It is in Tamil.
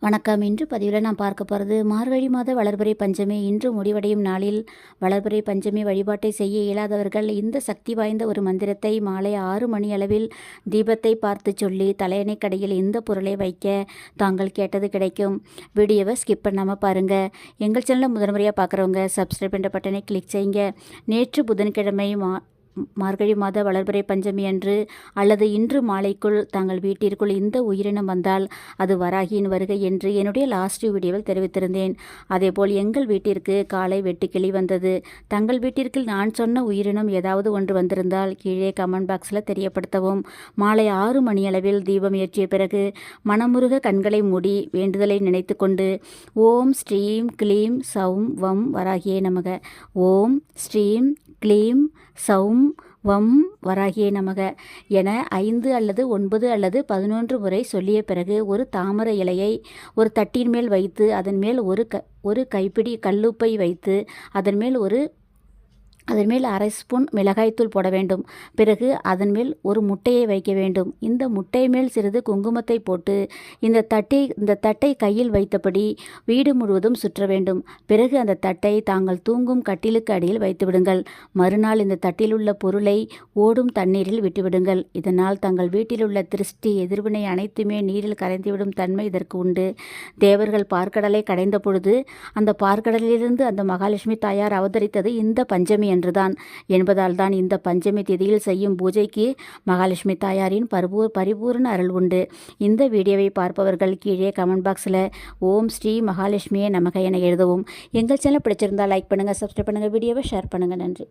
வணக்கம். இன்று பதிவில் நான் பார்க்க போகிறது மார்கழி மாத வளர்பிறை பஞ்சமி. இன்று முடிவடையும் நாளில் வளர்பிறை பஞ்சமி வழிபாட்டை செய்ய இயலாதவர்கள் இந்த சக்தி வாய்ந்த ஒரு மந்திரத்தை மாலை 6 மணி அளவில் தீபத்தை பார்த்து சொல்லி தலையணை கடையில் இந்த பொருளை வைக்க தாங்கள் கேட்டது கிடைக்கும். வீடியோவை ஸ்கிப் பண்ணாமல் பாருங்கள். எங்கள் சேனலை முதன்முறையாக பார்க்குறவங்க சப்ஸ்கிரைப் பண்ணுற பட்டனை கிளிக் செய்யுங்க. நேற்று புதன்கிழமை மார்கழி மாத வளர்பிறை பஞ்சமி அன்று அல்லது இன்று மாலைக்குள் தங்கள் வீட்டிற்குள் இந்த உயிரினம் வந்தால் அது வராகியின் வருகை என்று என்னுடைய லாஸ்ட் வீடியோவில் தெரிவித்திருந்தேன். அதேபோல் எங்கள் வீட்டிற்கு காலை வெட்டுக்கிளி வந்தது. தங்கள் வீட்டிற்கு நான் சொன்ன உயிரினம் ஏதாவது ஒன்று வந்திருந்தால் கீழே கமெண்ட் பாக்ஸில் தெரியப்படுத்தவும். மாலை 6 மணியளவில் தீபம் ஏற்றிய பிறகு மனமுருக கண்களை மூடி வேண்டுதலை நினைத்து கொண்டு ஓம் ஸ்ரீம் க்ளீம் சௌம் வம் வராகியே நமக, ஓம் ஸ்ரீம் க்ளீம் சௌம் வம் வராகியே நமக என 5 அல்லது 9 அல்லது 11 முறை சொல்லிய பிறகு ஒரு தாமரை இலையை ஒரு தட்டின் மேல் வைத்து அதன் மேல் ஒரு கைப்பிடி கல்லுப்பை வைத்து அதன் மேல் அரை ஸ்பூன் மிளகாய்த்தூள் போட வேண்டும். பிறகு அதன் மேல் ஒரு முட்டையை வைக்க வேண்டும். இந்த முட்டை மேல் சிறிது குங்குமத்தை போட்டு இந்த தட்டை கையில் வைத்தபடி வீடு முழுவதும் சுற்ற வேண்டும். பிறகு அந்த தட்டை தாங்கள் தூங்கும் கட்டிலுக்கு அடியில் வைத்து விடுங்கள். மறுநாள் இந்த தட்டில் உள்ள பொருளை ஓடும் தண்ணீரில் விட்டுவிடுங்கள். இதனால் தங்கள் வீட்டில் உள்ள திருஷ்டி எதிர்வினை அனைத்துமே நீரில் கரைந்துவிடும் தன்மை இதற்கு உண்டு. தேவர்கள் பார்க்கடலை கடைந்த பொழுது அந்த பார்க்கடலிலிருந்து அந்த மகாலட்சுமி தாயார் அவதரித்தது இந்த பஞ்சமி என்றுதான் என்பதால் தான் இந்த பஞ்சமி திதியில் செய்யும் பூஜைக்கு மகாலட்சுமி தாயாரின் பரிபூர்ண அருள் உண்டு. இந்த வீடியோவை பார்ப்பவர்கள் கீழே கமெண்ட் பாக்ஸில் ஓம் ஸ்ரீ மகாலட்சுமியே நமக என எழுதவும். எங்கள் சேனல் பிடிச்சிருந்தால் லைக் பண்ணுங்கள், சப்ஸ்கிரைப் பண்ணுங்கள், வீடியோவை ஷேர் பண்ணுங்கள். நன்றி.